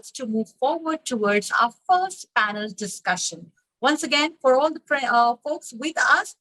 us to move forward towards our first panel discussion. Once again, for all the folks with us,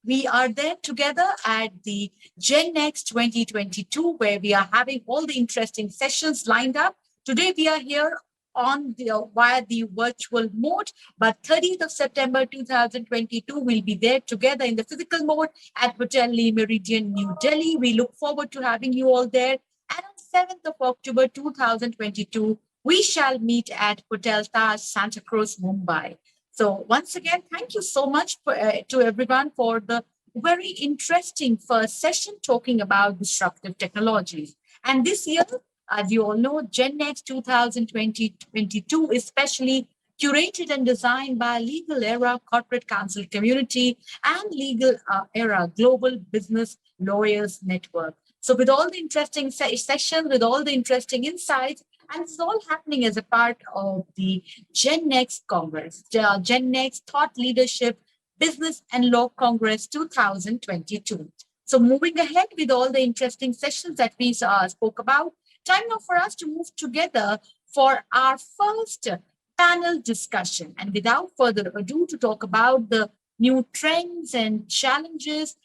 we are there together at the Gen Next 2022, where we are having all the interesting sessions lined up. Today, we are here on via the virtual mode, but 30th of September 2022, we'll be there together in the physical mode at Hotel Le Méridien, New Delhi. We look forward to having you all there. And on 7th of October 2022, we shall meet at Hotel Taj, Santa Cruz, Mumbai. So once again, thank you so much to everyone for the very interesting first session talking about disruptive technologies. And this year, as you all know, Gen Next 2022 is specially curated and designed by Legal Era Corporate Counsel Community and Legal Era Global Business Lawyers Network. So with all the interesting sessions, with all the interesting insights, and it's all happening as a part of the Gen Next Congress, Gen Next Thought Leadership Business and Law Congress 2022. So moving ahead with all the interesting sessions that we spoke about, time now for us to move together for our first panel discussion. And without further ado, to talk about the new trends and challenges,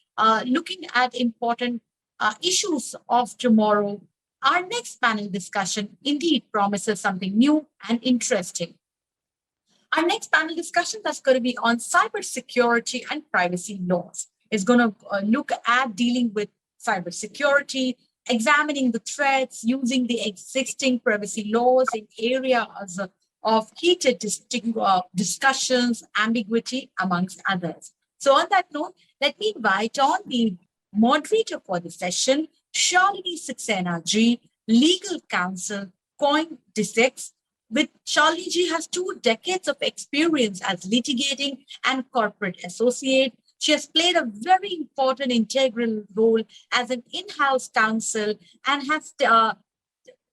looking at important issues of tomorrow, our next panel discussion indeed promises something new and interesting. Our next panel discussion that's going to be on cybersecurity and privacy laws. It's going to look at dealing with cybersecurity, examining the threats, using the existing privacy laws in areas of heated discussions, ambiguity, amongst others. So on that note, let me invite on the moderator for the session, Shalini Saxena ji, legal counsel, CoinDesk. With Shalini ji has 2 decades of experience as litigating and corporate associate. She has played a very important integral role as an in-house counsel and has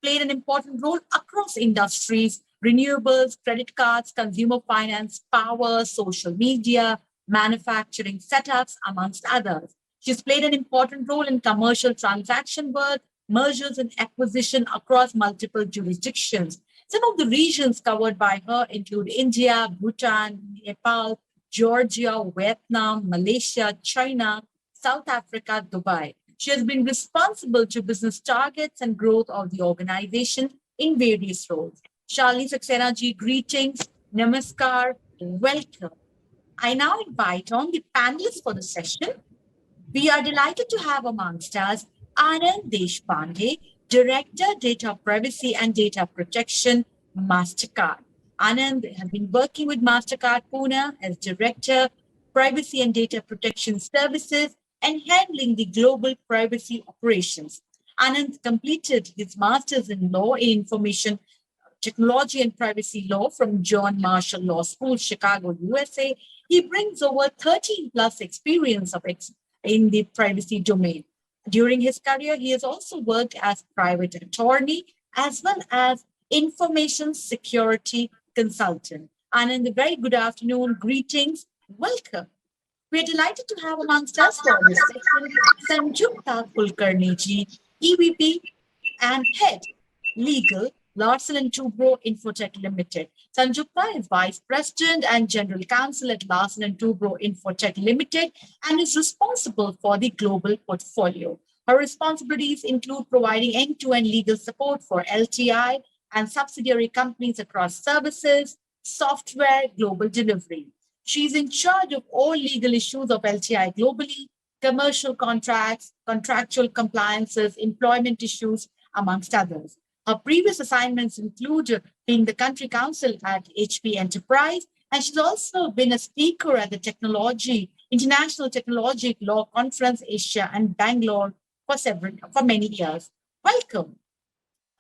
played an important role across industries, renewables, credit cards, consumer finance, power, social media, manufacturing setups, amongst others. She's played an important role in commercial transaction work, mergers and acquisition across multiple jurisdictions. Some of the regions covered by her include India, Bhutan, Nepal, Georgia, Vietnam, Malaysia, China, South Africa, Dubai. She has been responsible to business targets and growth of the organization in various roles. Shalini Saxena ji, greetings, namaskar, welcome. I now invite on the panelists for the session. We are delighted to have amongst us Aannaaand Deshpande, Director, Data Privacy and Data Protection, Mastercard. Aannaaand has been working with Mastercard Pune as Director, Privacy and Data Protection Services and handling the global privacy operations. Aannaaand completed his Master's in Law in Information Technology and Privacy Law from John Marshall Law School, Chicago, USA. He brings over 13 plus experience in the privacy domain. During his career, he has also worked as private attorney as well as information security consultant. Aannaaand, a very good afternoon. Greetings. Welcome. We're delighted to have amongst us for this section Sanjukta Kulkarni ji, EVP and Head Legal, Larsen and Toubro Infotech Limited. Sanjukta is Vice President and General Counsel at Larsen and Toubro Infotech Limited and is responsible for the global portfolio. Her responsibilities include providing end-to-end legal support for LTI and subsidiary companies across services, software, global delivery. She's in charge of all legal issues of LTI globally, commercial contracts, contractual compliances, employment issues, amongst others. Her previous assignments include being the country counsel at HP Enterprise, and she's also been a speaker at the International Technology Law Conference Asia and Bangalore for many years. Welcome,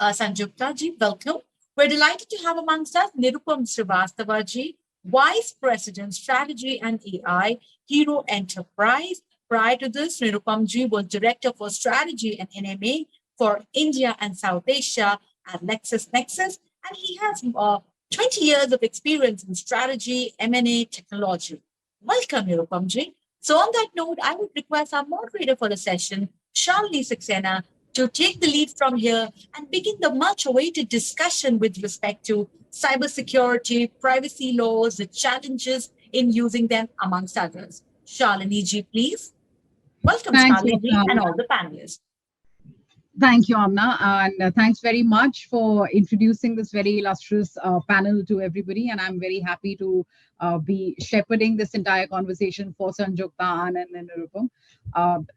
Sanjukta ji, welcome. We're delighted to have amongst us Nirupam Srivastava ji, Vice President, Strategy and AI, Hero Enterprise. Prior to this, Nirupam ji was Director for Strategy and NMA for India and South Asia at LexisNexis, and he has 20 years of experience in strategy, M&A, technology. Welcome, Nirupam ji. So on that note, I would request our moderator for the session, Shalini Saxena, to take the lead from here and begin the much awaited discussion with respect to cybersecurity, privacy laws, the challenges in using them, amongst others. Shalini ji, please. Welcome, Thanks, Shalini Dr. ji, and Aannaand. all the panelists. Thank you, Amna, and thanks very much for introducing this very illustrious panel to everybody. And I'm very happy to be shepherding this entire conversation for Sanjukta, Aannaand, and Nirupam.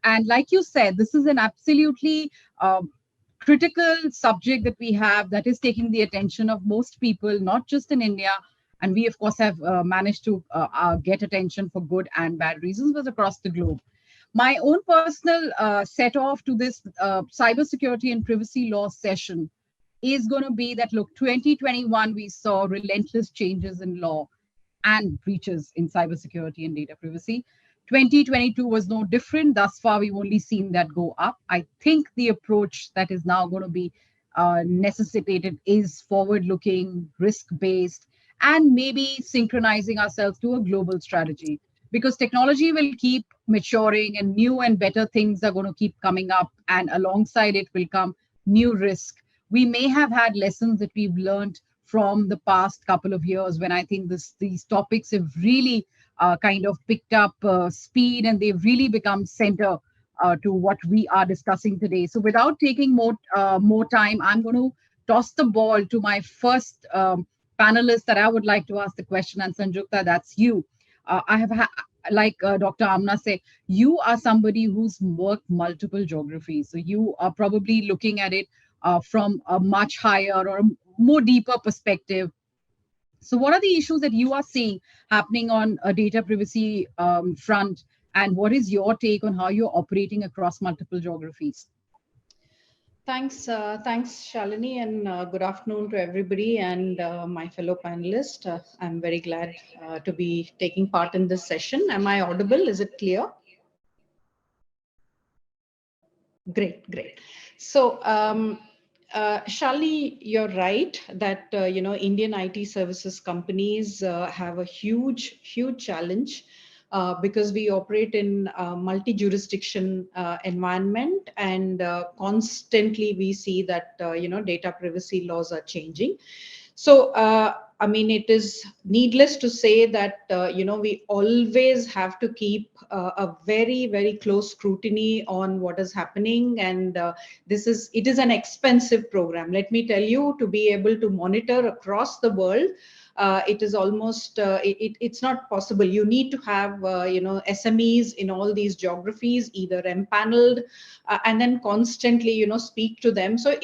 And like you said, this is an absolutely critical subject that we have that is taking the attention of most people, not just in India. And we, of course, have managed to get attention for good and bad reasons, but across the globe. My own personal set off to this cybersecurity and privacy law session is going to be that, look, 2021, we saw relentless changes in law and breaches in cybersecurity and data privacy. 2022 was no different. Thus far, we've only seen that go up. I think the approach that is now going to be necessitated is forward looking, risk based, and maybe synchronizing ourselves to a global strategy, because technology will keep maturing and new and better things are going to keep coming up, and alongside it will come new risk. We may have had lessons that we've learned from the past couple of years, when I think these topics have really kind of picked up speed, and they've really become center to what we are discussing today. So without taking more time, I'm going to toss the ball to my first panelist that I would like to ask the question. And Sanjukta, that's you. I have like Dr. Amna say, you are somebody who's worked multiple geographies. So you are probably looking at it from a much higher or a more deeper perspective. So what are the issues that you are seeing happening on a data privacy front? And what is your take on how you're operating across multiple geographies? Thanks, Shalini, and good afternoon to everybody and my fellow panelists. I'm very glad to be taking part in this session. Am I audible? Is it clear? Great. So, Shalini, you're right that Indian IT services companies have a huge challenge. Because we operate in a multi-jurisdiction environment, and constantly we see that data privacy laws are changing. So I mean, it is needless to say that we always have to keep a very close scrutiny on what is happening, and it is an expensive program. Let me tell you, to be able to monitor across the world, it is almost it's not possible. You need to have SMEs in all these geographies, either empaneled and then constantly speak to them. So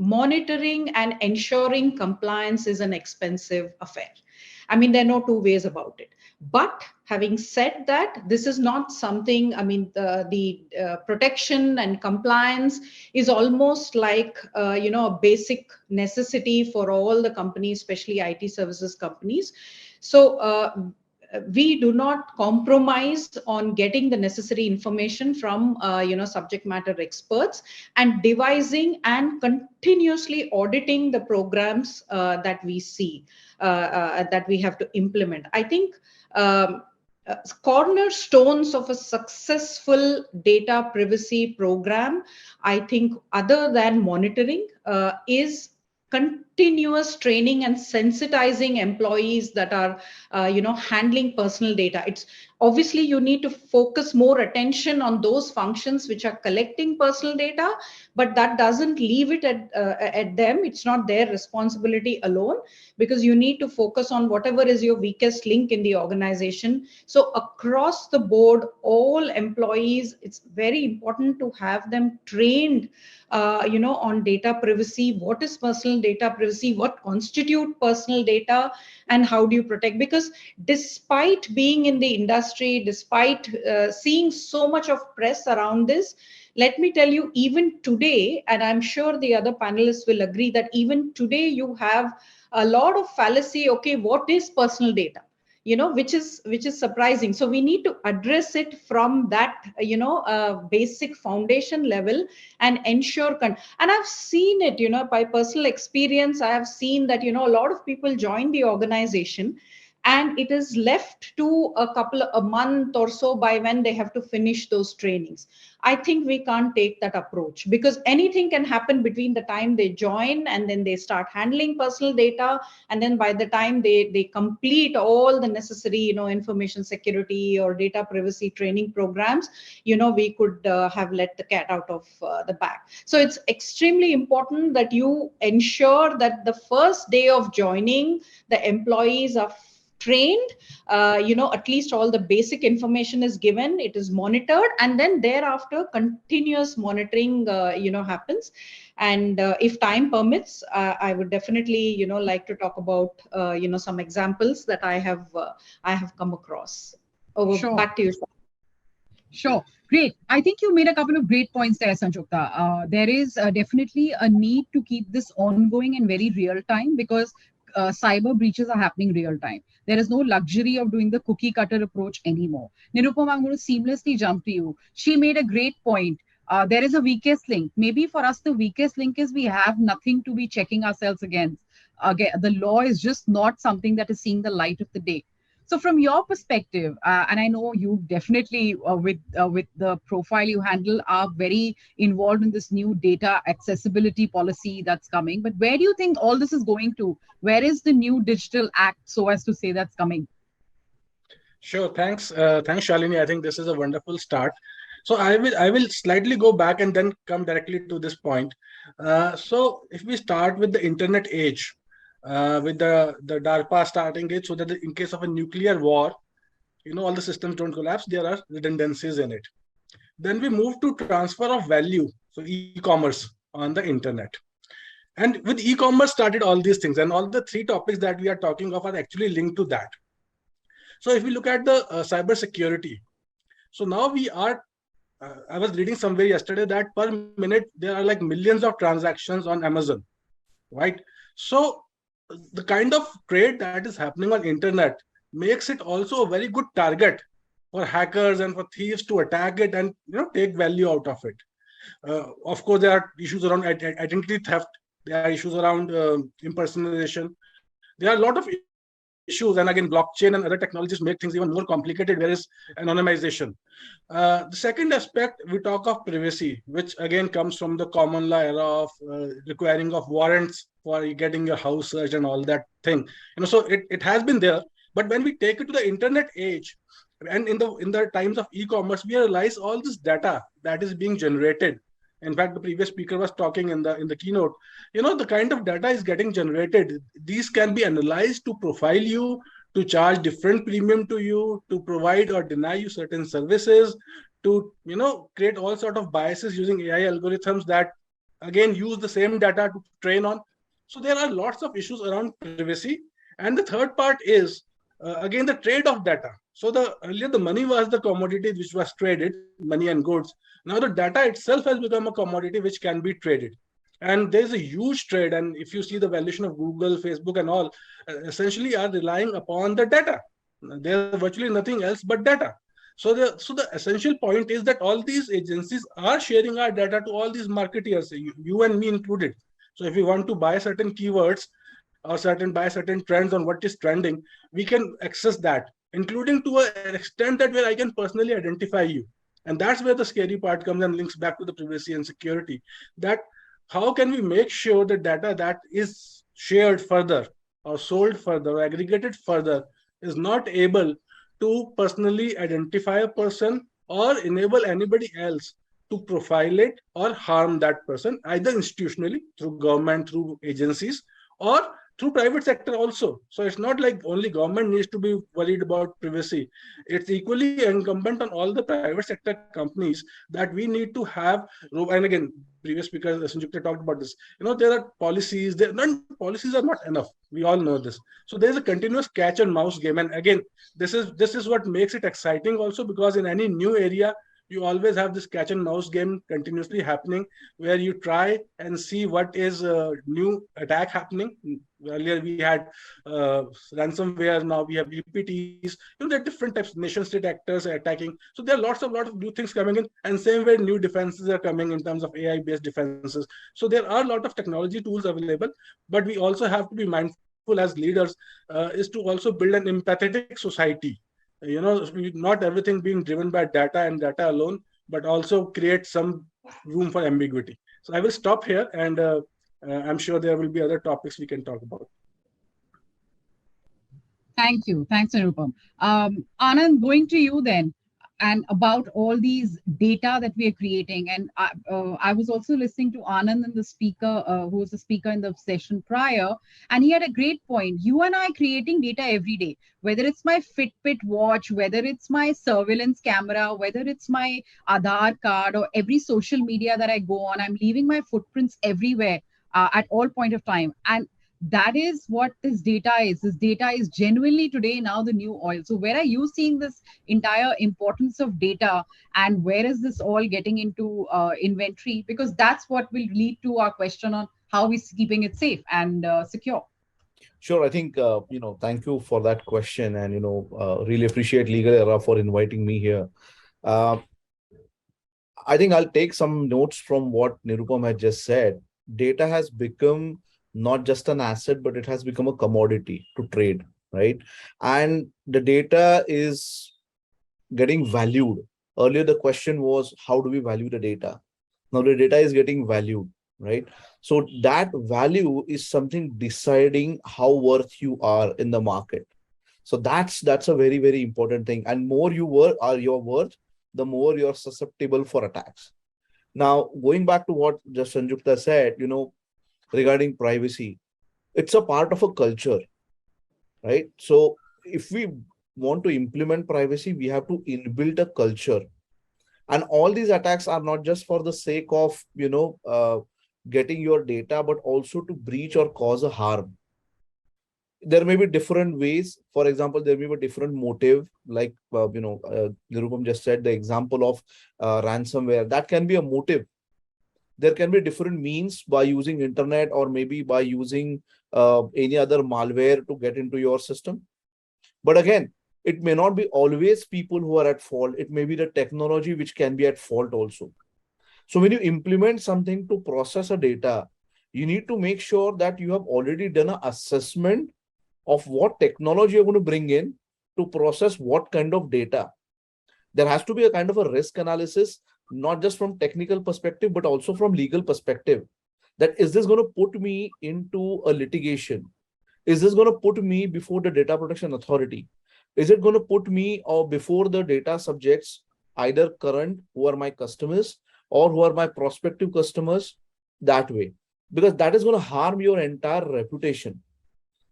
monitoring and ensuring compliance is an expensive affair. I mean, there are no two ways about it. But having said that, this is not something, I mean, the protection and compliance is almost like, a basic necessity for all the companies, especially IT services companies. So we do not compromise on getting the necessary information from subject matter experts, and devising and continuously auditing the programs that we see that we have to implement. I think cornerstones of a successful data privacy program, I think, other than monitoring, is continuous training and sensitizing employees that are handling personal data. It's obviously you need to focus more attention on those functions which are collecting personal data, but that doesn't leave it at them. It's not their responsibility alone, because you need to focus on whatever is your weakest link in the organization. So across the board, all employees, it's very important to have them trained on data privacy. What is personal data privacy? What constitutes personal data? And how do you protect? Because despite being in the industry, despite seeing so much of press around this, let me tell you, even today, and I'm sure the other panelists will agree that even today you have a lot of fallacy. Okay, what is personal data? Which is surprising. So we need to address it from that basic foundation level and ensure and I've seen it by personal experience. I have seen that a lot of people join the organization, and it is left to a month or so by when they have to finish those trainings. I think we can't take that approach, because anything can happen between the time they join and then they start handling personal data, and then by the time they complete all the necessary, information security or data privacy training programs, we could have let the cat out of the bag. So it's extremely important that you ensure that the first day of joining, the employees are trained, at least all the basic information is given, it is monitored, and then thereafter continuous monitoring happens. And if time permits, I would definitely like to talk about some examples that I have come across. Over. Sure. Back to you. Sure. Great. I think you made a couple of great points there, Sanjukta. There is definitely a need to keep this ongoing and very real time, because cyber breaches are happening real time. There is no luxury of doing the cookie cutter approach anymore. Nirupam, I'm going to seamlessly jump to you. She made a great point. There is a weakest link. Maybe for us, the weakest link is we have nothing to be checking ourselves against. Again, the law is just not something that is seeing the light of the day. So from your perspective, and I know you definitely, with the profile you handle, are very involved in this new data accessibility policy that's coming. But where do you think all this is going to? Where is the new digital act, so as to say, that's coming? Sure. Thanks, Shalini. I think this is a wonderful start. So I will slightly go back and then come directly to this point. So if we start with the internet age, with the DARPA starting it, so that in case of a nuclear war, all the systems don't collapse, there are redundancies in it. Then we move to transfer of value, so e-commerce on the internet. And with e-commerce started all these things, and all the three topics that we are talking of are actually linked to that. So if we look at the cyber security, so now we are, I was reading somewhere yesterday that per minute, there are like millions of transactions on Amazon, right? So the kind of trade that is happening on internet makes it also a very good target for hackers and for thieves to attack it and take value out of it. Of course, there are issues around identity theft. There are issues around impersonation. There are a lot of issues, and again, blockchain and other technologies make things even more complicated. There is anonymization. The second aspect, we talk of privacy, which again comes from the common law era of requiring of warrants for getting your house searched and all that thing. So it has been there. But when we take it to the internet age, and in the times of e-commerce, we realize all this data that is being generated. In fact, the previous speaker was talking in the keynote, the kind of data is getting generated. These can be analyzed to profile you, to charge different premium to you, to provide or deny you certain services, to, create all sort of biases using AI algorithms that again use the same data to train on. So there are lots of issues around privacy. And the third part is, again, the trade of data. So earlier the money was the commodity which was traded, money and goods. Now the data itself has become a commodity which can be traded. And there's a huge trade. And if you see the valuation of Google, Facebook and all, essentially are relying upon the data. There's virtually nothing else but data. So the essential point is that all these agencies are sharing our data to all these marketeers, you and me included. So if we want to buy certain keywords or buy certain trends on what is trending, we can access that, including to an extent that where I can personally identify you. And that's where the scary part comes and links back to the privacy and security. That how can we make sure the data that is shared further or sold further or aggregated further is not able to personally identify a person or enable anybody else to profile it or harm that person, either institutionally through government, through agencies, or through private sector also. So it's not like only government needs to be worried about privacy. It's equally incumbent on all the private sector companies that we need to have, and again, previous speaker Sanjukta talked about this, there are policies, policies are not enough. We all know this. So there's a continuous catch and mouse game. And again, this is what makes it exciting also, because in any new area, you always have this catch and mouse game continuously happening, where you try and see what is a new attack happening. Earlier we had ransomware, now we have UPTs. There are different types, nation state actors attacking. So there are lots of new things coming in, and same way new defenses are coming in terms of AI based defenses. So there are a lot of technology tools available, but we also have to be mindful helpful as leaders is to also build an empathetic society. Not everything being driven by data and data alone, but also create some room for ambiguity. So I will stop here, and I'm sure there will be other topics we can talk about. Thank you. Thanks, Nirupam. Aannand, going to you then, and about all these data that we are creating. And I was also listening to Aannand and the speaker, who was the speaker in the session prior, and he had a great point. You and I creating data every day, whether it's my Fitbit watch, whether it's my surveillance camera, whether it's my Aadhaar card, or every social media that I go on, I'm leaving my footprints everywhere at all point of time. And that is what this data is. This data is genuinely today now the new oil. So where are you seeing this entire importance of data, and where is this all getting into inventory? Because that's what will lead to our question on how we're keeping it safe and secure. Sure. I think, thank you for that question. And, really appreciate Legal Era for inviting me here. I think I'll take some notes from what Nirupam had just said. Data has become not just an asset, but it has become a commodity to trade, right? And the data is getting valued. Earlier, the question was, how do we value the data? Now the data is getting valued, right? So that value is something deciding how worth you are in the market. So that's a very, very important thing. And more your worth, the more you're susceptible for attacks. Now, going back to what just Sanjukta said, regarding privacy, it's a part of a culture, right? So if we want to implement privacy, we have to inbuild a culture. And all these attacks are not just for the sake of, getting your data, but also to breach or cause a harm. There may be different ways. For example, there may be a different motive, like, Nirupam just said, the example of ransomware. That can be a motive. There can be different means by using internet, or maybe by using any other malware to get into your system. But again, it may not be always people who are at fault. It may be the technology which can be at fault also. So when you implement something to process a data, you need to make sure that you have already done an assessment of what technology you're going to bring in to process what kind of data. There has to be a kind of a risk analysis, not just from technical perspective, but also from legal perspective. That is this going to put me into a litigation? Is this going to put me before the data protection authority? Is it going to put me or before the data subjects, either current, who are my customers, or who are my prospective customers, that way? Because that is going to harm your entire reputation.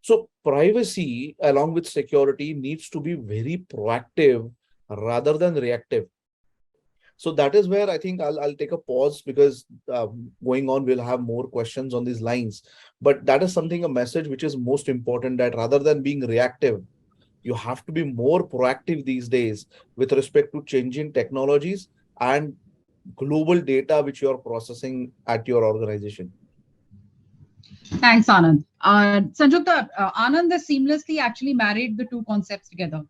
So privacy, along with security, needs to be very proactive rather than reactive. So that is where I think I'll take a pause, because going on, we'll have more questions on these lines. But that is something, a message which is most important, that rather than being reactive, you have to be more proactive these days with respect to changing technologies and global data which you're processing at your organization. Thanks, Aannand. Sanjukta, Aannand has seamlessly actually married the two concepts together,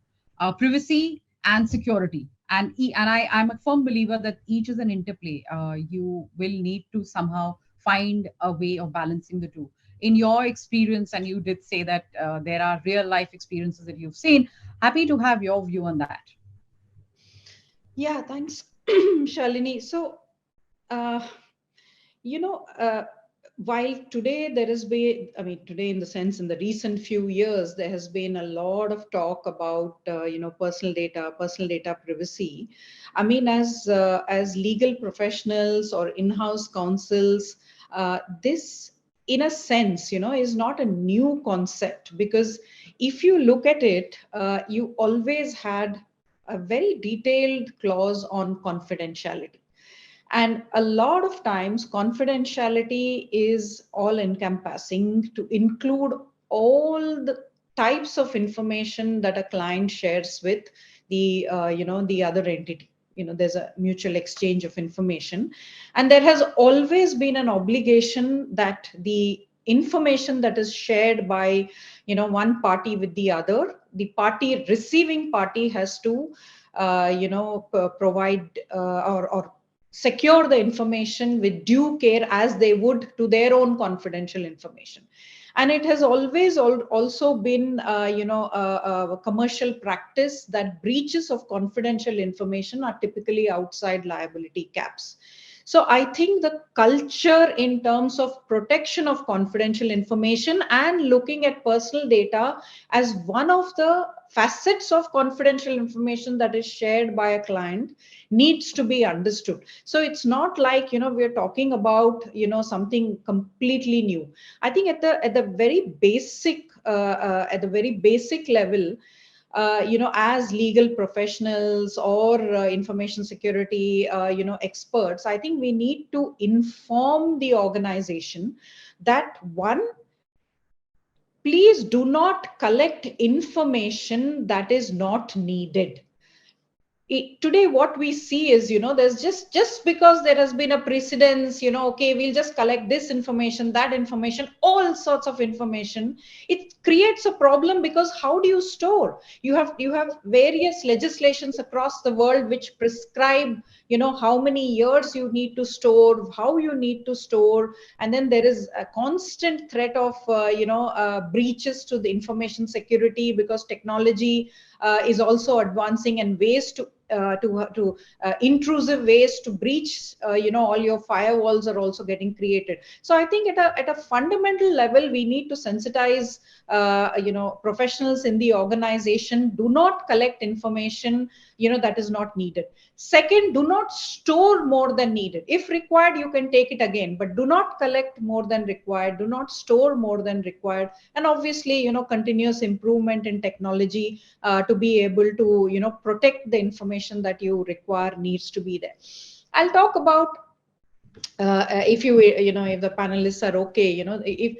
privacy and security. And I'm a firm believer that each is an interplay. You will need to somehow find a way of balancing the two. In your experience, and you did say that there are real life experiences that you've seen, happy to have your view on that. Yeah, thanks, Shalini. So, while today there has been, today in the sense, in the recent few years, there has been a lot of talk about, personal data privacy. As legal professionals or in-house counsels, this, in a sense, is not a new concept, because if you look at it, you always had a very detailed clause on confidentiality. And a lot of times, confidentiality is all encompassing to include all the types of information that a client shares with the other entity. There's a mutual exchange of information, and there has always been an obligation that the information that is shared by one party with the other, the receiving party has to provide or secure the information with due care, as they would to their own confidential information. And it has always also been, a commercial practice that breaches of confidential information are typically outside liability caps. So I think the culture in terms of protection of confidential information and looking at personal data as one of the facets of confidential information that is shared by a client needs to be understood. So it's not like, we're talking about, something completely new. I think at the very basic level, as legal professionals or information security, experts, I think we need to inform the organization that, one, please do not collect information that is not needed. Today what we see is, there's just because there has been a precedence, okay, we'll just collect this information, that information, all sorts of information. It creates a problem, because how do you store? You have various legislations across the world which prescribe, how many years you need to store, how you need to store, and then there is a constant threat of breaches to the information security, because technology is also advancing, and ways to intrusive ways to breach all your firewalls are also getting created. So I think at a fundamental level, we need to sensitize professionals in the organization. Do not collect information that is not needed. Second, do not store more than needed. If required, you can take it again, but do not collect more than required. Do not store more than required. And obviously, continuous improvement in technology to be able to protect the information that you require needs to be there. I'll talk about if the panelists are okay, if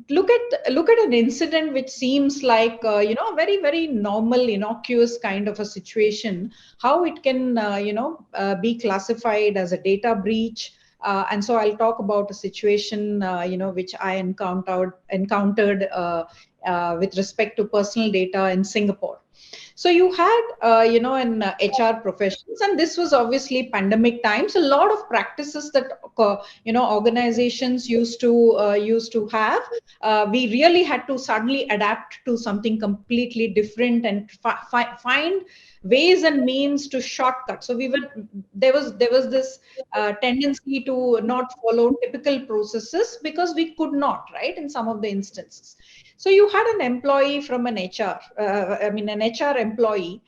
look at an incident which seems like a very, very normal, innocuous kind of a situation, how it can be classified as a data breach. And so I'll talk about a situation which I encountered with respect to personal data in Singapore. So you had, an HR professionals, and this was obviously pandemic times. A lot of practices that organizations used to have, we really had to suddenly adapt to something completely different and find ways and means to shortcut. So there was this tendency to not follow typical processes because we could not, right, in some of the instances. So you had an employee from an HR employee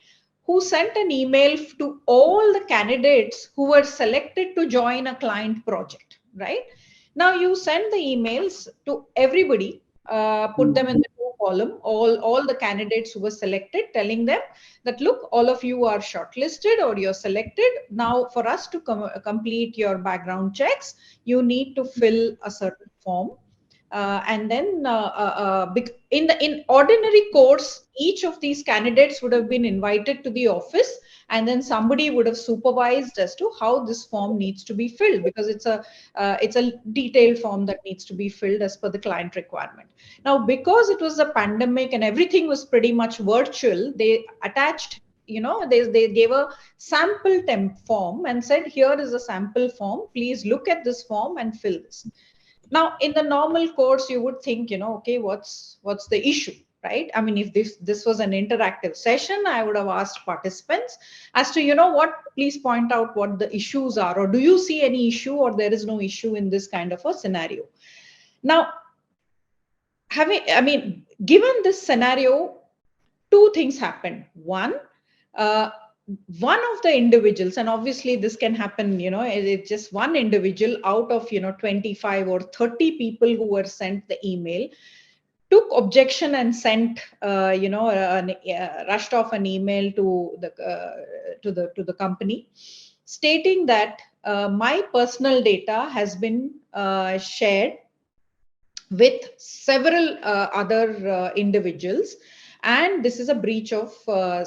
who sent an email to all the candidates who were selected to join a client project, right? Now you send the emails to everybody, put them in the two column, all the candidates who were selected, telling them that, look, all of you are shortlisted or you're selected. Now for us to complete your background checks, you need to fill a certain form. And then in ordinary course, each of these candidates would have been invited to the office, and then somebody would have supervised as to how this form needs to be filled, because it's a detailed form that needs to be filled as per the client requirement. Now, because it was a pandemic and everything was pretty much virtual, they attached, they gave a sample temp form and said, here is a sample form, please look at this form and fill this. Now, in the normal course, you would think, okay, what's the issue, right? I mean, if this was an interactive session, I would have asked participants as to, please point out what the issues are, or do you see any issue, or there is no issue in this kind of a scenario. Now, given this scenario, two things happened. One of the individuals, and obviously this can happen, it's just one individual out of 25 or 30 people who were sent the email, took objection and sent rushed off an email to the company, stating that my personal data has been shared with several other individuals, and this is a breach of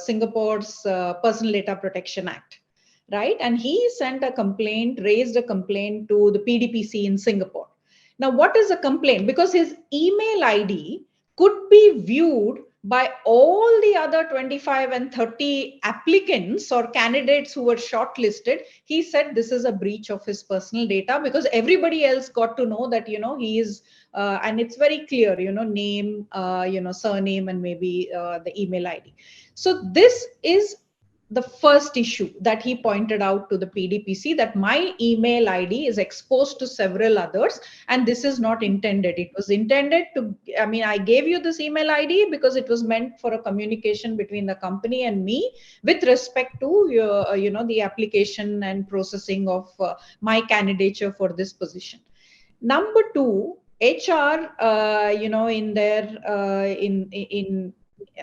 Singapore's Personal Data Protection Act, right? And he sent a complaint, raised a complaint to the PDPC in Singapore. Now, what is a complaint? Because his email ID could be viewed by all the other 25 and 30 applicants or candidates who were shortlisted, he said this is a breach of his personal data, because everybody else got to know that, he is, and it's very clear, name, surname, and maybe the email ID. So this is the first issue that he pointed out to the PDPC, that my email ID is exposed to several others, and this is not intended. It was intended to, I gave you this email ID because it was meant for a communication between the company and me with respect to the application and processing of my candidature for this position. Number two, HR, in their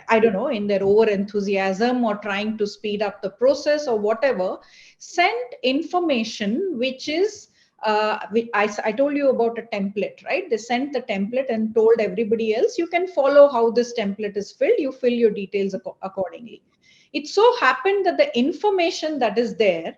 I don't know, in their over enthusiasm or trying to speed up the process or whatever, sent information which is, I told you about a template, right? They sent the template and told everybody else, you can follow how this template is filled, you fill your details accordingly. It so happened that the information that is there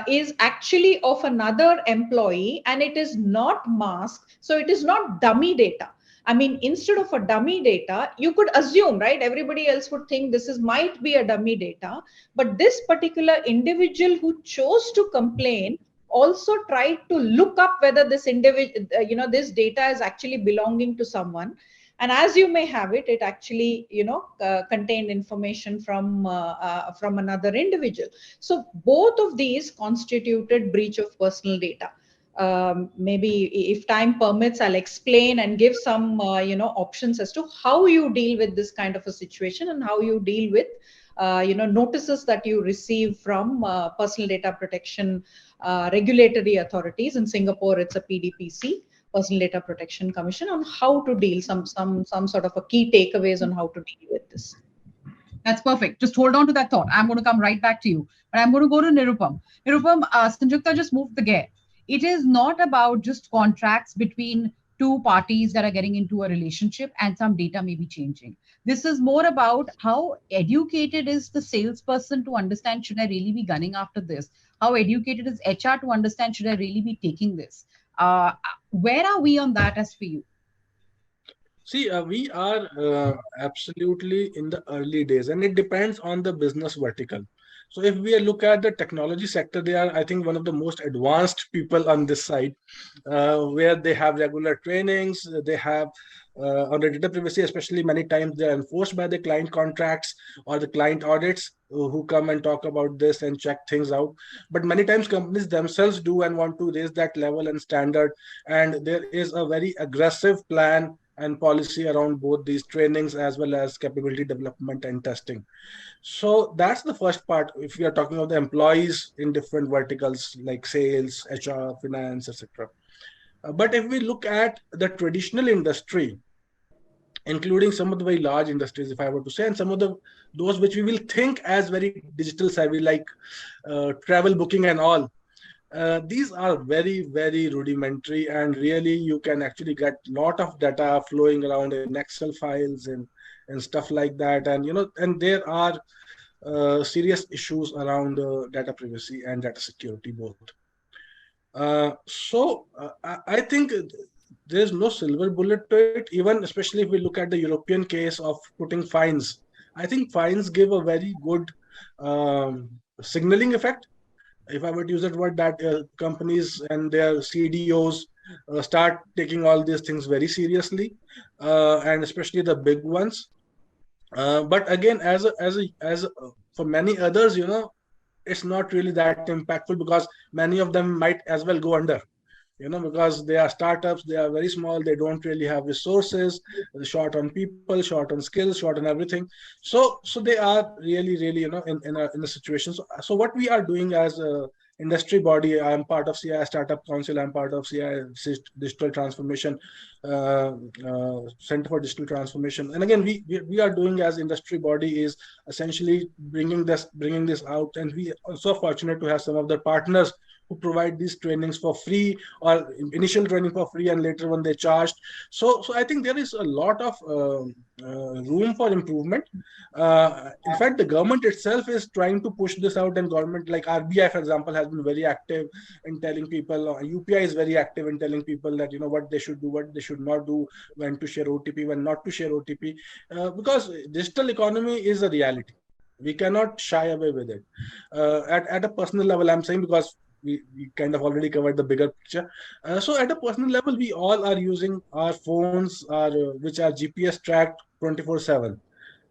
is actually of another employee, and it is not masked, so it is not dummy data. Instead of a dummy data, you could assume, right? Everybody else would think this might be a dummy data, but this particular individual who chose to complain also tried to look up whether this individual, this data is actually belonging to someone. And as you may have it, it actually, contained information from another individual. So both of these constituted breach of personal data. Maybe if time permits, I'll explain and give some, options as to how you deal with this kind of a situation and how you deal with, notices that you receive from personal data protection regulatory authorities. In Singapore, it's a PDPC, Personal Data Protection Commission, on how to deal, some sort of a key takeaways on how to deal with this. That's perfect. Just hold on to that thought. I'm going to come right back to you. But I'm going to go to Nirupam. Nirupam, Sanjukta just moved the gear. It is not about just contracts between two parties that are getting into a relationship and some data may be changing. This is more about how educated is the salesperson to understand, should I really be gunning after this? How educated is HR to understand, should I really be taking this? Where are we on that as for you? See, we are absolutely in the early days, and it depends on the business vertical. So if we look at the technology sector, they are, I think, one of the most advanced people on this side, where they have regular trainings. They have on the data privacy, especially many times they are enforced by the client contracts or the client audits who come and talk about this and check things out. But many times companies themselves do and want to raise that level and standard. And there is a very aggressive plan and policy around both these trainings as well as capability development and testing. So that's the first part. If we are talking about the employees in different verticals like sales, HR, finance, etc. But if we look at the traditional industry, including some of the very large industries, if I were to say, and some of those which we will think as very digital savvy, like travel booking and all, these are very, very rudimentary, and really you can actually get a lot of data flowing around in Excel files and stuff like that. And, and there are serious issues around data privacy and data security both. So I think there's no silver bullet to it, even especially if we look at the European case of putting fines. I think fines give a very good signaling effect. If I were to use that word, that companies and their CDOs start taking all these things very seriously, and especially the big ones. But again, as for many others, it's not really that impactful, because many of them might as well go under, because they are startups, they are very small, they don't really have resources, they're short on people, short on skills, short on everything. So they are really, in a situation. So what we are doing as a industry body, I am part of CI Startup Council, I'm part of CI Digital Transformation, Center for Digital Transformation. And again, we are doing as industry body is essentially bringing this out. And we are so fortunate to have some of the partners who provide these trainings for free, or initial training for free, and later when they charged. So I think there is a lot of room for improvement. In fact, the government itself is trying to push this out, and government like RBI, for example, has been very active in telling people, UPI is very active in telling people that, what they should do, what they should not do, when to share OTP, when not to share OTP, because digital economy is a reality. We cannot shy away with it. At a personal level, I'm saying, because we kind of already covered the bigger picture. So at a personal level, we all are using our phones, which are GPS tracked 24/7.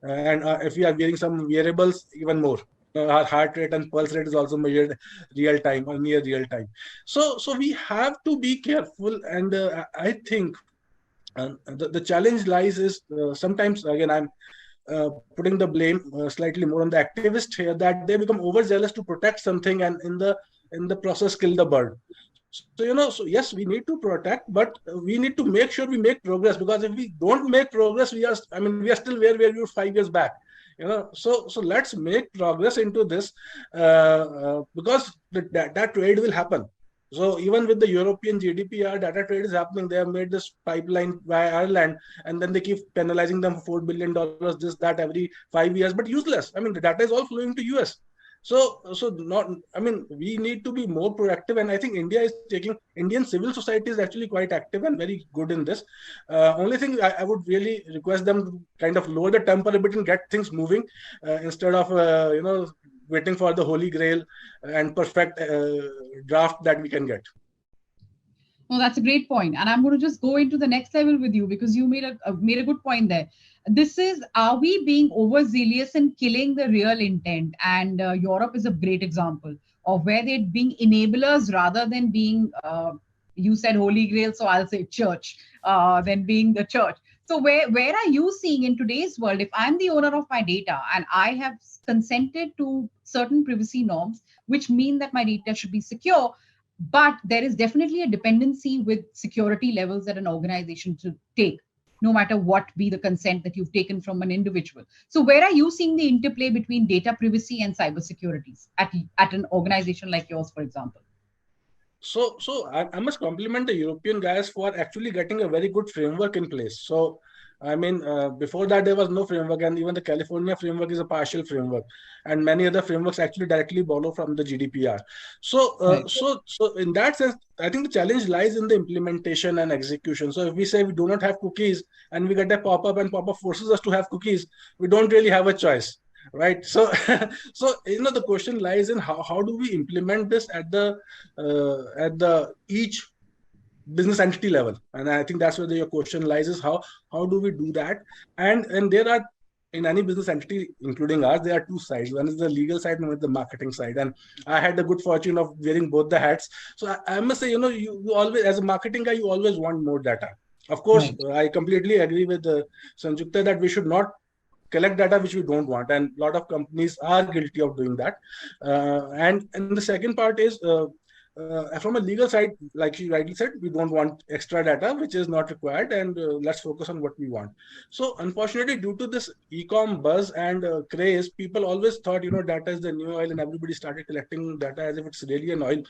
And if we are wearing some wearables, even more. Our heart rate and pulse rate is also measured real time or near real time. So we have to be careful. And I think the challenge lies is sometimes, again, I'm putting the blame slightly more on the activist here, that they become overzealous to protect something, and in the process kill the bird. So yes, we need to protect, but we need to make sure we make progress, because if we don't make progress, we are still where we were 5 years back. So let's make progress into this, because that trade will happen. So even with the European GDPR, data trade is happening. They have made this pipeline via Ireland, and then they keep penalizing them for $4 billion, this, that, every 5 years, but useless. The data is all flowing to US. So not, we need to be more proactive, and I think Indian civil society is actually quite active and very good in this. Only thing I would really request them to kind of lower the temper a bit and get things moving, instead of waiting for the holy grail and perfect draft that we can get. No, that's a great point. And I'm going to just go into the next level with you, because you made a good point there. This is, are we being overzealous and killing the real intent? And Europe is a great example of where they're being enablers rather than being, you said Holy Grail, so I'll say church, than being the church. So where are you seeing in today's world, if I'm the owner of my data and I have consented to certain privacy norms, which mean that my data should be secure, but there is definitely a dependency with security levels that an organization should take, no matter what be the consent that you've taken from an individual. So where are you seeing the interplay between data privacy and cybersecurity at an organization like yours, for example? So I must compliment the European guys for actually getting a very good framework in place. So before that, there was no framework, and even the California framework is a partial framework, and many other frameworks actually directly borrow from the GDPR. So, Right. so in that sense, I think the challenge lies in the implementation and execution. So if we say we do not have cookies, and we get a pop-up, and pop-up forces us to have cookies, we don't really have a choice, right? So, the question lies in how do we implement this at the each business entity level, and I think that's where your question lies, is how do we do that? And there are, in any business entity, including ours, there are two sides. One is the legal side, and one is the marketing side, and I had the good fortune of wearing both the hats. So I must say, you always, as a marketing guy, you always want more data. Of course, Right. I completely agree with Sanjukta that we should not collect data which we don't want, and a lot of companies are guilty of doing that. And the second part is, from a legal side, like she rightly said, we don't want extra data which is not required, and let's focus on what we want. So unfortunately, due to this e-com buzz and craze, people always thought data is the new oil, and everybody started collecting data as if it's really an oil,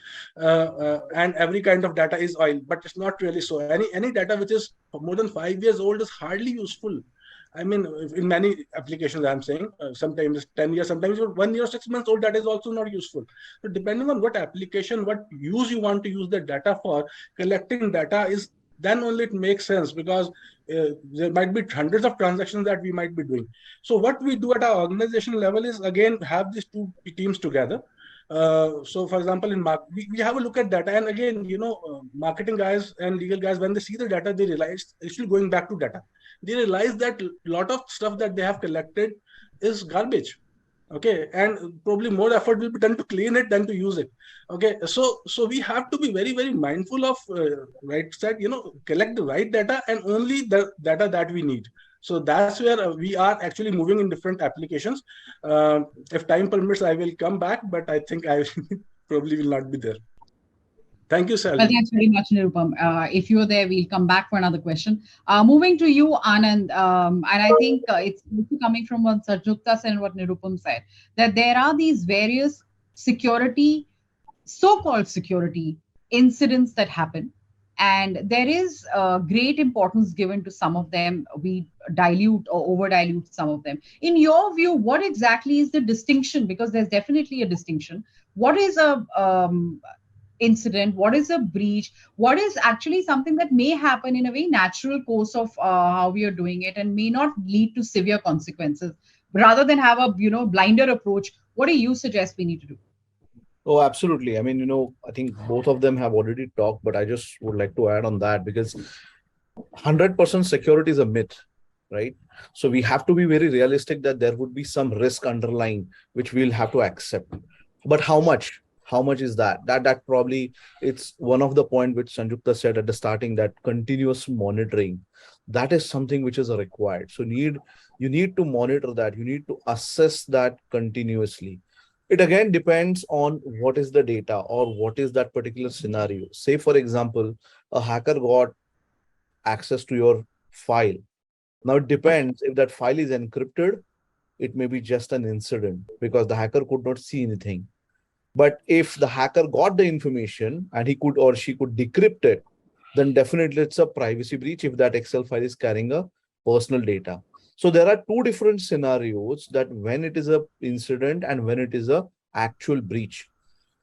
and every kind of data is oil, but it's not really so. Any data which is more than 5 years old is hardly useful. In many applications, I'm saying, sometimes 10 years, sometimes 1 year, 6 months old, that is also not useful. So depending on what application, what use you want to use the data for, collecting data is, then only it makes sense, because there might be hundreds of transactions that we might be doing. So what we do at our organization level is, again, have these two teams together. So for example, we have a look at data, and again, marketing guys and legal guys, when they see the data, they realize, actually going back to data, they realize that a lot of stuff that they have collected is garbage. Okay, and probably more effort will be done to clean it than to use it. Okay, so we have to be very, very mindful of collect the right data, and only the data that we need. So that's where we are actually moving in different applications. If time permits, I will come back, but I think I probably will not be there. Thank you, Well, Sally. thanks very much, Nirupam. If you're there, we'll come back for another question. Moving to you, Aannand, and I think it's also coming from what Sanjukta said and what Nirupam said, that there are these various so-called security incidents that happen. And there is great importance given to some of them. We dilute or over dilute some of them. In your view, what exactly is the distinction? Because there's definitely a distinction. What is a incident? What is a breach? What is actually something that may happen in a very natural course of how we are doing it and may not lead to severe consequences? Rather than have a blinder approach, what do you suggest we need to do? Oh, absolutely. I mean, I think both of them have already talked, but I just would like to add on that because 100% security is a myth, right? So we have to be very realistic that there would be some risk underlying which we'll have to accept. But how much? How much is that? That probably it's one of the point which Sanjukta said at the starting, that continuous monitoring. That is something which is required. So you need to monitor that. You need to assess that continuously. It again depends on what is the data or what is that particular scenario. Say, for example, a hacker got access to your file. Now it depends if that file is encrypted, it may be just an incident because the hacker could not see anything. But if the hacker got the information and he could or she could decrypt it, then definitely it's a privacy breach if that Excel file is carrying a personal data. So there are two different scenarios, that when it is a incident and when it is a actual breach.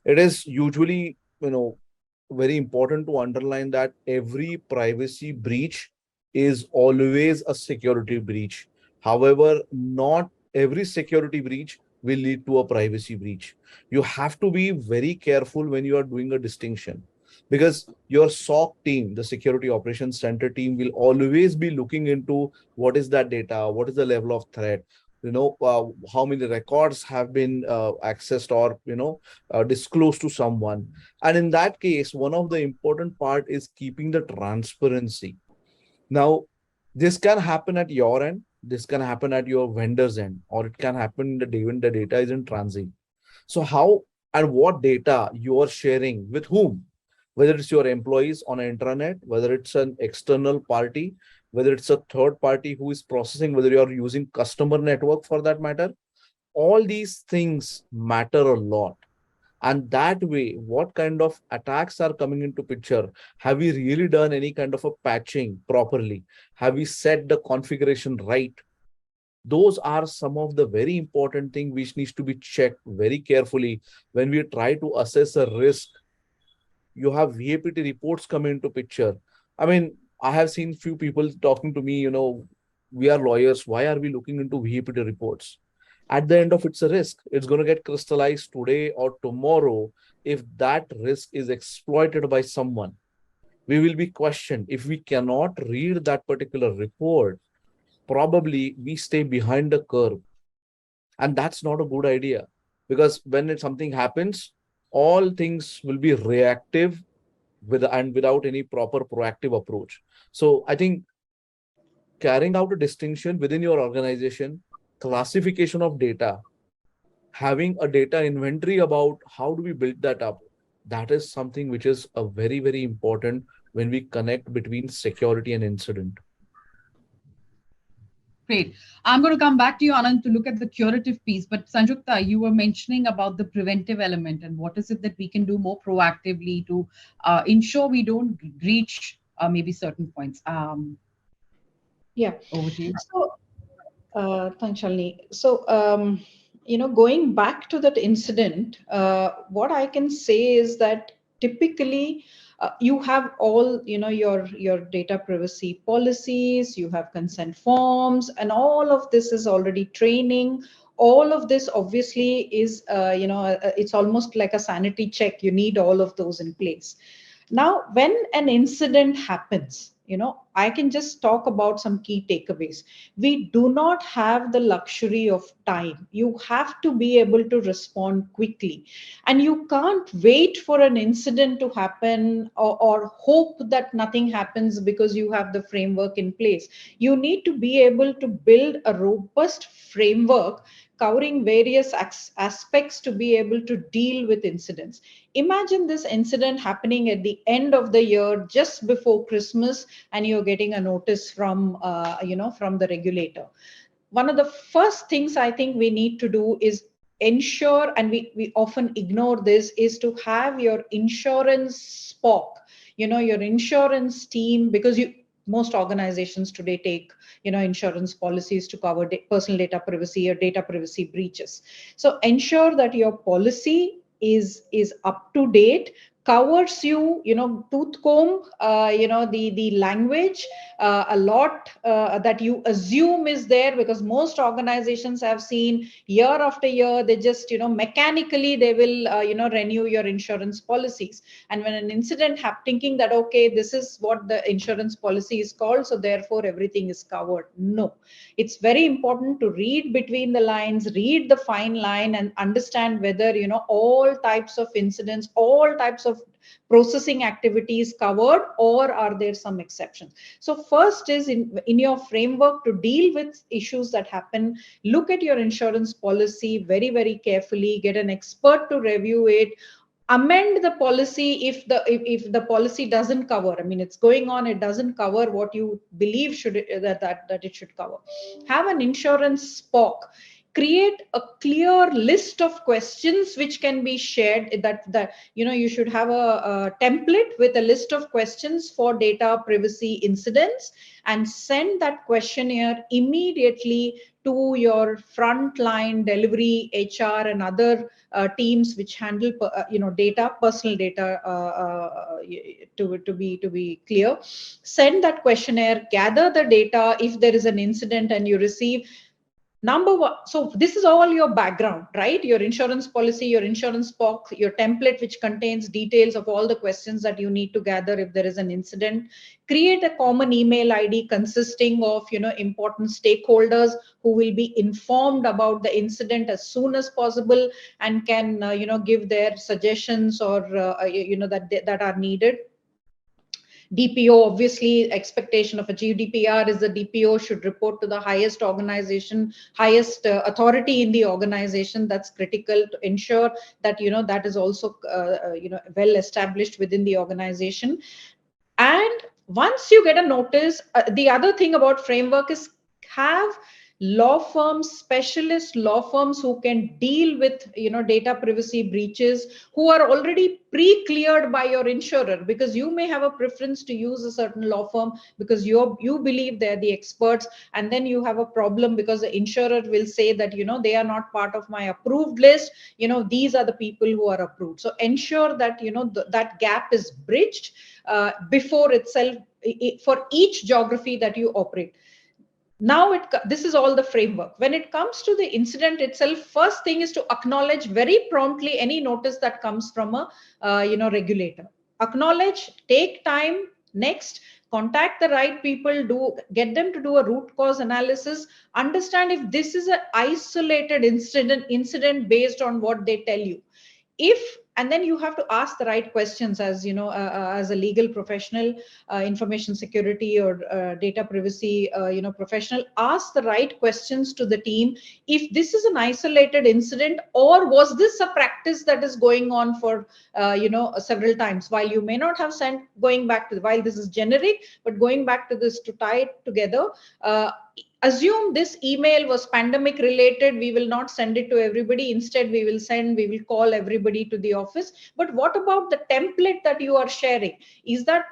It is usually, very important to underline that every privacy breach is always a security breach. However, not every security breach will lead to a privacy breach. You have to be very careful when you are doing a distinction, because your SOC team, the Security Operations Center team, will always be looking into what is that data, what is the level of threat, how many records have been accessed or disclosed to someone. And in that case, one of the important part is keeping the transparency. Now, this can happen at your end, this can happen at your vendor's end, or it can happen the day when the data is in transit. So how and what data you are sharing with whom, whether it's your employees on an intranet, whether it's an external party, whether it's a third party who is processing, whether you are using customer network for that matter, all these things matter a lot. And that way, what kind of attacks are coming into picture? Have we really done any kind of a patching properly? Have we set the configuration right? Those are some of the very important things which needs to be checked very carefully when we try to assess a risk. You have VAPT reports come into picture. I mean, I have seen few people talking to me, we are lawyers. Why are we looking into VAPT reports? At the end of it's a risk. It's going to get crystallized today or tomorrow. If that risk is exploited by someone, we will be questioned. If we cannot read that particular report, probably we stay behind the curve. And that's not a good idea, because when something happens, all things will be reactive and without any proper proactive approach. So I think carrying out a distinction within your organization, classification of data, having a data inventory about how do we build that up, that is something which is a very, very important when we connect between security and incident. Great. I'm going to come back to you, Aannand, to look at the curative piece. But Sanjukta, you were mentioning about the preventive element and what is it that we can do more proactively to ensure we don't reach maybe certain points. Yeah. Over to you. So, thanks, Shalini. So, going back to that incident, what I can say is that typically you have all, your data privacy policies, you have consent forms, and all of this is already training. All of this obviously is, it's almost like a sanity check. You need all of those in place. Now, when an incident happens, I can just talk about some key takeaways. We do not have the luxury of time. You have to be able to respond quickly. And you can't wait for an incident to happen or hope that nothing happens because you have the framework in place. You need to be able to build a robust framework covering various aspects to be able to deal with incidents. Imagine this incident happening at the end of the year, just before Christmas, and you're getting a notice from, from the regulator. One of the first things I think we need to do is ensure, and we often ignore this, is to have your insurance SPOC, your insurance team, because most organizations today take insurance policies to cover personal data privacy or data privacy breaches. So ensure that your policy is up to date, covers you, tooth comb, the language, a lot that you assume is there, because most organizations have seen year after year, they just, mechanically they will, renew your insurance policies. And when an incident happens, thinking that, okay, this is what the insurance policy is called, so therefore everything is covered. No, it's very important to read between the lines, read the fine line, and understand whether, all types of incidents, all types of processing activities covered, or are there some exceptions. So first is in your framework to deal with issues that happen, look at your insurance policy very, very carefully, get an expert to review it, amend the policy if the policy doesn't cover, I mean, it's going on, it doesn't cover what you believe that it should cover. Have an insurance POC. Create a clear list of questions which can be shared, that you should have a template with a list of questions for data privacy incidents, and send that questionnaire immediately to your frontline delivery, HR, and other teams which handle data, personal data, to be clear. Send that questionnaire, gather the data. If there is an incident and you receive, number one, so this is all your background, right? Your insurance policy, your insurance POC, your template, which contains details of all the questions that you need to gather if there is an incident. Create a common email ID consisting of, important stakeholders who will be informed about the incident as soon as possible, and can, give their suggestions or, that are needed. DPO, obviously, expectation of a GDPR is the DPO should report to the highest organization, highest authority in the organization. That's critical to ensure that, that is also, well established within the organization. And once you get a notice, the other thing about framework is have law firms, specialist law firms who can deal with, data privacy breaches, who are already pre-cleared by your insurer, because you may have a preference to use a certain law firm because you believe they're the experts, and then you have a problem because the insurer will say that, they are not part of my approved list, these are the people who are approved. So ensure that, that gap is bridged before itself, for each geography that you operate. Now this is all the framework. When it comes to the incident itself, first thing is to acknowledge very promptly any notice that comes from a regulator. Acknowledge, take time. Next, contact the right people, get them to do a root cause analysis, understand if this is an isolated incident based on what they tell you. And then you have to ask the right questions as as a legal professional, information security or data privacy professional. Ask the right questions to the team. If this is an isolated incident, or was this a practice that is going on for several times, while you may not have sent, going back to, while this is generic, but going back to this to tie it together, assume this email was pandemic related, we will not send it to everybody. Instead, we will call everybody to the office. But what about the template that you are sharing? Is that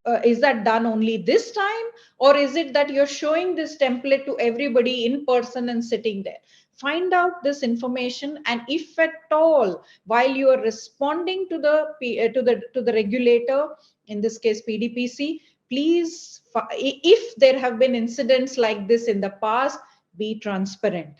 done only this time, or is it that you're showing this template to everybody in person and sitting there? Find out this information, and if at all, while you are responding to the regulator, in this case PDPC, please, if there have been incidents like this in the past, be transparent.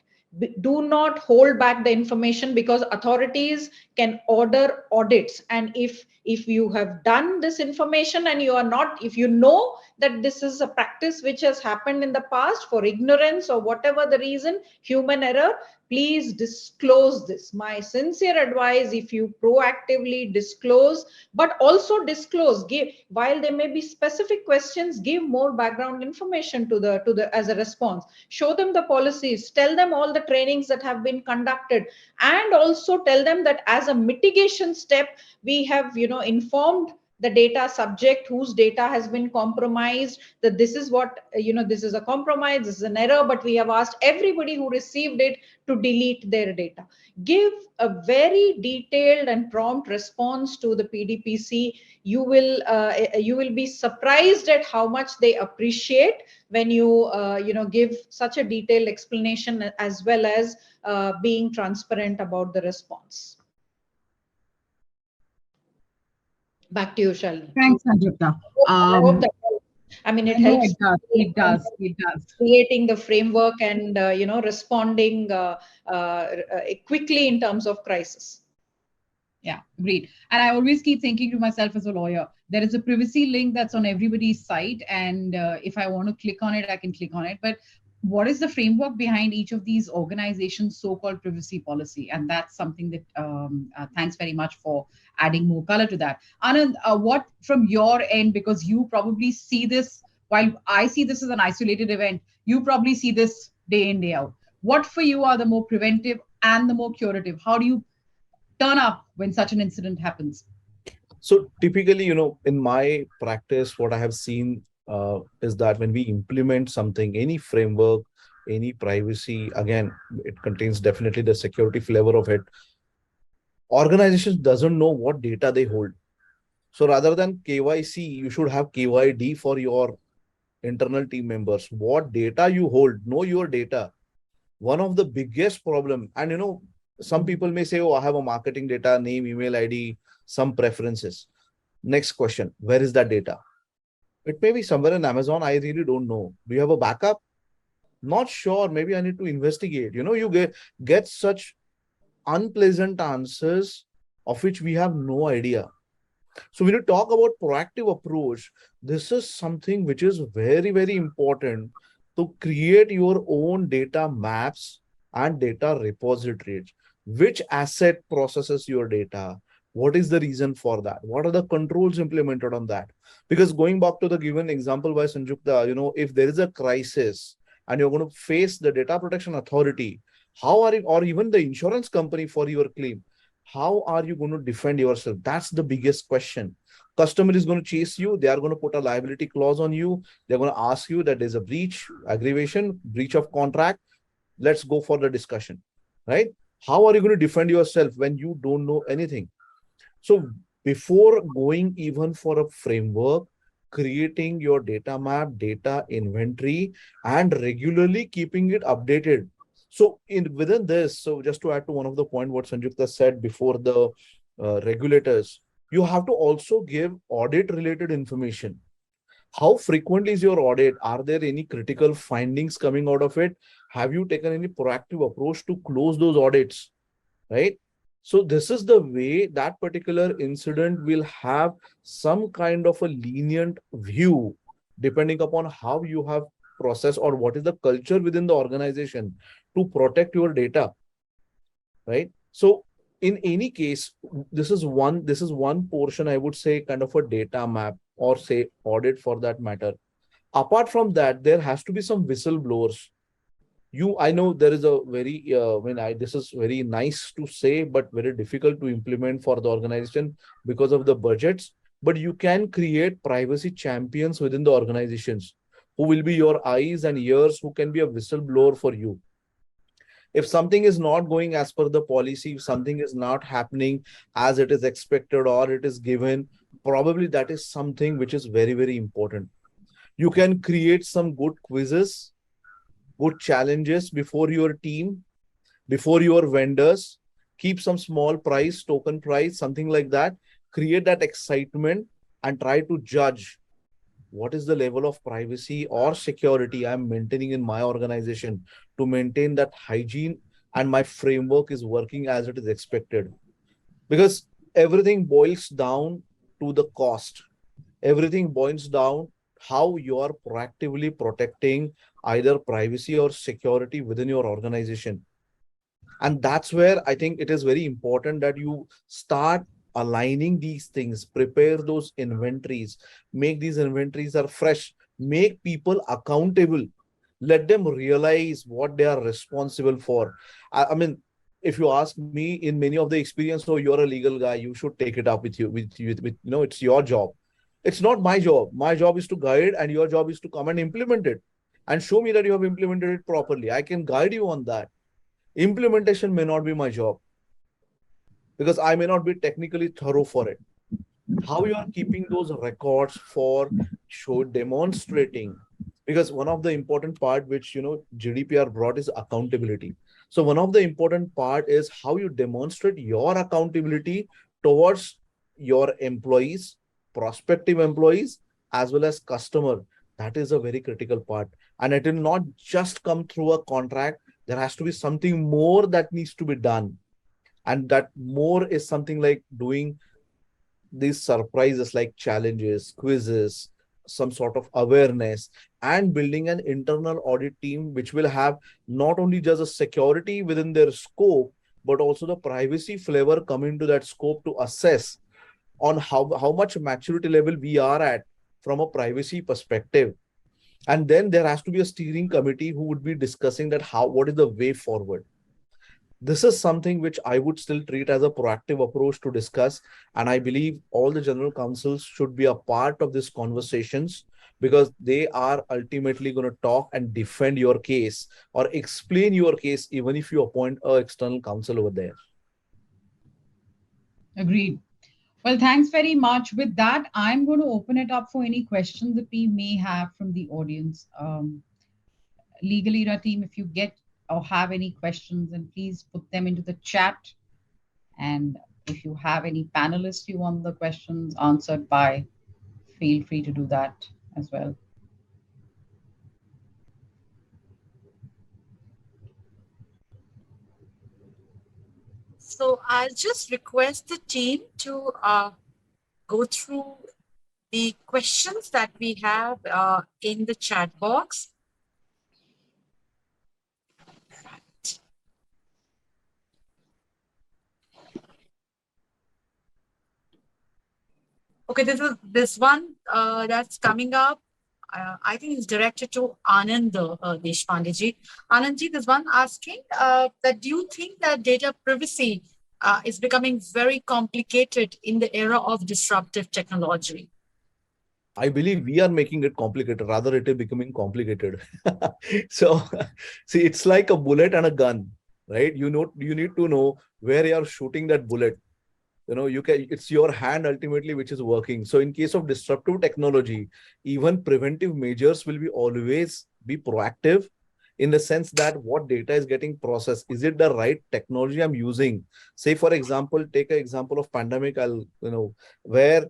Do not hold back the information, because authorities can order audits. And if you have done this information and you are not, if you know that this is a practice which has happened in the past for ignorance or whatever the reason, human error, please disclose this. My sincere advice, if you proactively disclose, but also disclose, while there may be specific questions, give more background information to the as a response. Show them the policies, tell them all the trainings that have been conducted, and also tell them that as a mitigation step, we have informed the data subject whose data has been compromised, that this is what, this is a compromise, this is an error, but we have asked everybody who received it to delete their data. Give a very detailed and prompt response to the PDPC. You will be surprised at how much they appreciate when you give such a detailed explanation, as well as being transparent about the response. Back to you, Shalini. Thanks, Sanjukta. I hope that helps. I mean, it No, helps. it does. It does. Creating the framework and responding quickly in terms of crisis. Yeah, great. And I always keep thinking to myself as a lawyer, there is a privacy link that's on everybody's site. And if I want to click on it, I can click on it. But what is the framework behind each of these organizations' so-called privacy policy? And that's something that, thanks very much for adding more color to that. Aannand, what from your end, because you probably see this, while I see this as an isolated event, you probably see this day in, day out. What for you are the more preventive and the more curative? How do you turn up when such an incident happens? So typically, in my practice, what I have seen is that when we implement something, any framework, any privacy, again, it contains definitely the security flavor of it. Organizations doesn't know what data they hold. So rather than KYC, you should have KYD for your internal team members. What data you hold, know your data. One of the biggest problem, and some people may say, oh, I have a marketing data, name, email ID, some preferences. Next question, where is that data? It may be somewhere in Amazon. I really don't know. Do you have a backup? Not sure. Maybe I need to investigate. You get such unpleasant answers of which we have no idea. So when you talk about proactive approach, this is something which is very, very important to create your own data maps and data repositories. Which asset processes your data? What is the reason for that? What are the controls implemented on that? Because going back to the given example by Sanjukta, if there is a crisis and you're going to face the data protection authority, how are you, or even the insurance company for your claim, how are you going to defend yourself? That's the biggest question. Customer is going to chase you. They are going to put a liability clause on you. They're going to ask you that there's a breach, aggravation, breach of contract. Let's go for the discussion, right? How are you going to defend yourself when you don't know anything? So before going even for a framework, creating your data map, data inventory, and regularly keeping it updated. So within this, so just to add to one of the point what Sanjukta said before the regulators, you have to also give audit related information. How frequently is your audit? Are there any critical findings coming out of it? Have you taken any proactive approach to close those audits, right? So this is the way that particular incident will have some kind of a lenient view, depending upon how you have processed or what is the culture within the organization to protect your data, right? So in any case, this is one portion, I would say, kind of a data map or say audit for that matter. Apart from that, there has to be some whistleblowers. I know there is a very, this is very nice to say, but very difficult to implement for the organization because of the budgets. But you can create privacy champions within the organizations who will be your eyes and ears, who can be a whistleblower for you. If something is not going as per the policy, if something is not happening as it is expected or it is given, probably that is something which is very, very important. You can create some good quizzes, good challenges before your team, before your vendors, keep some small price, token price, something like that, create that excitement and try to judge what is the level of privacy or security I'm maintaining in my organization to maintain that hygiene and my framework is working as it is expected. Because everything boils down to the cost. Everything boils down how you are proactively protecting either privacy or security within your organization. And that's where I think it is very important that you start aligning these things, prepare those inventories, make these inventories are fresh, make people accountable, let them realize what they are responsible for. I mean, if you ask me, in many of the experience, oh, you're a legal guy, you should take it up with you, it's your job. It's not my job. My job is to guide, and your job is to come and implement it and show me that you have implemented it properly. I can guide you on that. Implementation may not be my job because I may not be technically thorough for it. How you are keeping those records for show demonstrating, because one of the important part which GDPR brought is accountability. So one of the important part is how you demonstrate your accountability towards your employees, prospective employees, as well as customer. That is a very critical part, and it will not just come through a contract. There has to be something more that needs to be done, and that more is something like doing these surprises like challenges, quizzes, some sort of awareness, and building an internal audit team which will have not only just a security within their scope, but also the privacy flavor come into that scope to assess on how much maturity level we are at from a privacy perspective. And then there has to be a steering committee who would be discussing that what is the way forward. This is something which I would still treat as a proactive approach to discuss. And I believe all the general counsels should be a part of these conversations, because they are ultimately going to talk and defend your case or explain your case, even if you appoint an external counsel over there. Agreed. Well, thanks very much. With that, I'm going to open it up for any questions that we may have from the audience. Legal Era team, if you get or have any questions, then please put them into the chat. And if you have any panelists you want the questions answered by, feel free to do that as well. So I'll just request the team to go through the questions that we have in the chat box. Okay, this one that's coming up. I think it's directed to Aannand Deshpande ji. Aannand ji, there's one asking that do you think that data privacy is becoming very complicated in the era of disruptive technology? I believe we are making it complicated. Rather, it is becoming complicated. So, see, it's like a bullet and a gun, right? You need to know where you are shooting that bullet. It's your hand ultimately which is working. So in case of disruptive technology, even preventive measures will be always be proactive, in the sense that what data is getting processed, is it the right technology I'm using? Say, for example, take an example of pandemic, where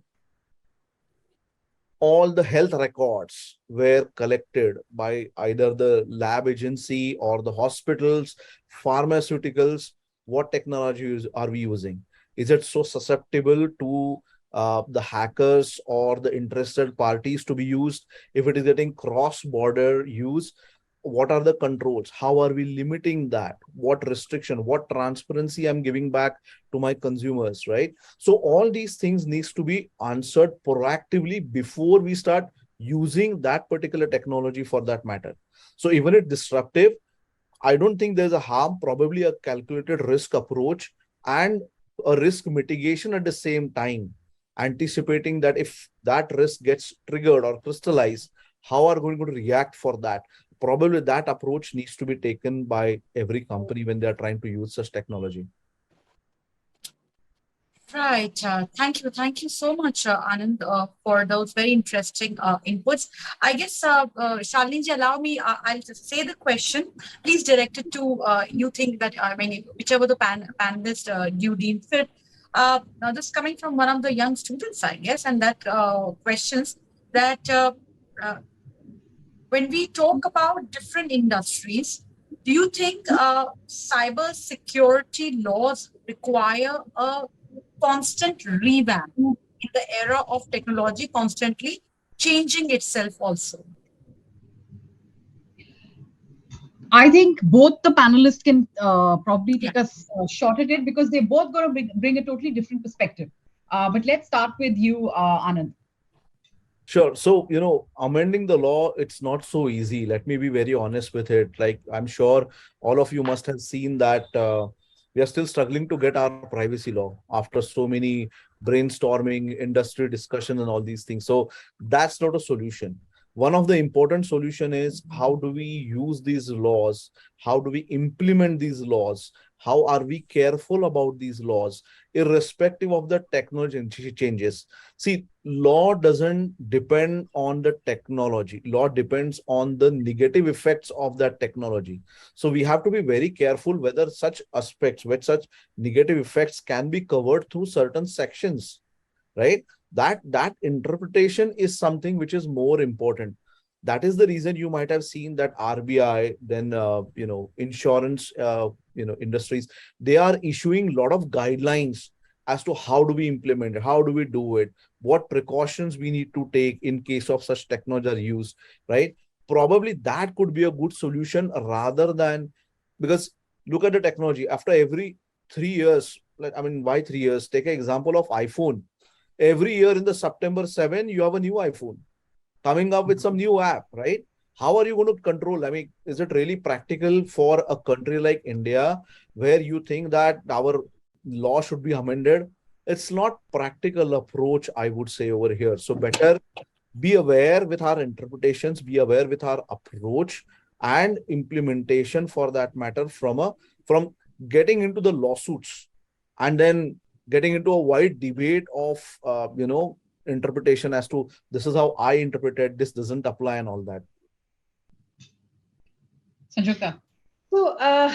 all the health records were collected by either the lab agency or the hospitals, pharmaceuticals. What technology are we using? Is it so susceptible to the hackers or the interested parties to be used? If it is getting cross-border use, what are the controls? How are we limiting that? What restriction, what transparency I'm giving back to my consumers, right? So all these things needs to be answered proactively before we start using that particular technology for that matter. So even if disruptive, I don't think there's a harm, probably a calculated risk approach and a risk mitigation at the same time, anticipating that if that risk gets triggered or crystallized, how are we going to react for that? Probably that approach needs to be taken by every company when they are trying to use such technology. Right. Thank you so much, Aannand, for those very interesting inputs. I guess, Shalini ji, allow me, I'll just say the question. Please direct it to, you think that, whichever the panelist you deem fit. Now, this is coming from one of the young students, I guess, and that questions that when we talk about different industries, do you think cyber security laws require a constant revamp in the era of technology, constantly changing itself also? I think both the panelists can probably take a shot at it, because they're both going to bring a totally different perspective. But let's start with you, Aannand. Sure. So, amending the law, it's not so easy. Let me be very honest with it. Like, I'm sure all of you must have seen that We are still struggling to get our privacy law after so many brainstorming, industry discussion, and all these things. So that's not a solution. One of the important solution is how do we use these laws? How do we implement these laws? How are we careful about these laws, irrespective of the technology changes? See, law doesn't depend on the technology. Law depends on the negative effects of that technology. So we have to be very careful whether such aspects, whether such negative effects can be covered through certain sections, right? That interpretation is something which is more important. That is the reason you might have seen that RBI, then insurance, industries, they are issuing a lot of guidelines as to how do we implement it, how do we do it, what precautions we need to take in case of such technology are used, right? Probably that could be a good solution rather than, because look at the technology after every 3 years. Like, I mean, why 3 years? Take an example of iPhone. Every year in the September 7, you have a new iPhone coming up with some new app, right? How are you going to control? I mean, is it really practical for a country like India where you think that our law should be amended? It's not practical approach, I would say, over here. So better be aware with our interpretations, be aware with our approach and implementation for that matter from getting into the lawsuits and then getting into a wide debate of interpretation as to this is how I interpreted, this doesn't apply and all that. Sanjukta. So, I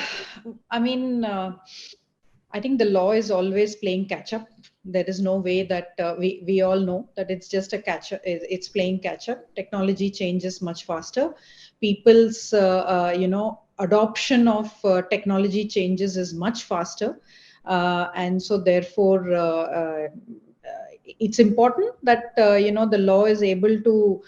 think the law is always playing catch up. There is no way that we all know that it's just a catch up. It's playing catch up. Technology changes much faster. People's adoption of technology changes is much faster, and so therefore. It's important that the law is able to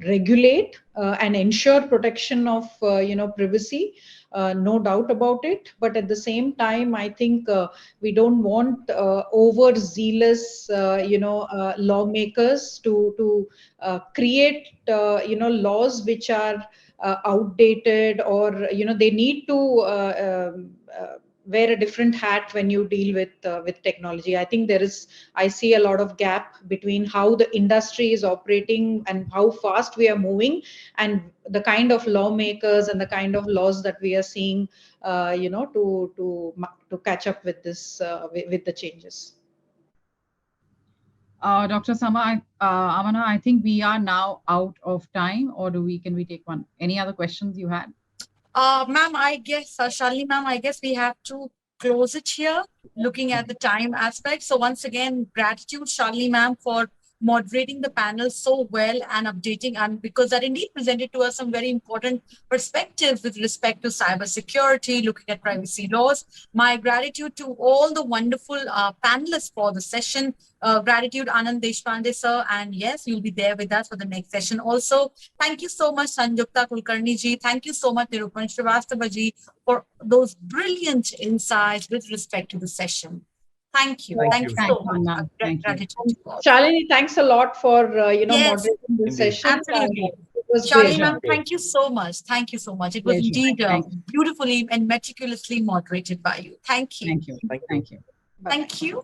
regulate and ensure protection of privacy, no doubt about it. But at the same time, I think we don't want overzealous lawmakers to create laws which are outdated, or they need to wear a different hat when you deal with technology. I think I see a lot of gap between how the industry is operating and how fast we are moving, and the kind of lawmakers and the kind of laws that we are seeing, to catch up with this with the changes. Dr. Aannaand, I think we are now out of time, or can we take one? Any other questions you had? Ma'am, I guess, Shalini ma'am, I guess we have to close it here, looking at the time aspect. So once again, gratitude, Shalini ma'am, for moderating the panel so well and updating, and because that indeed presented to us some very important perspectives with respect to cybersecurity, looking at privacy laws. My gratitude to all the wonderful panelists for the session. Gratitude, Aannaand Deshpande sir, and yes, you'll be there with us for the next session also. Thank you so much, Sanjukta, Kulkarni ji. Thank you so much, Nirupam, Srivastava ji, for those brilliant insights with respect to the session. Thank you. Thank you so much. Gratitude. Shalini, thanks a lot for moderating this session. Absolutely. It was Shalini ma'am, thank you so much. Thank you so much. It was indeed beautifully and meticulously moderated by you. Thank you. Thank you. Bye. Thank you.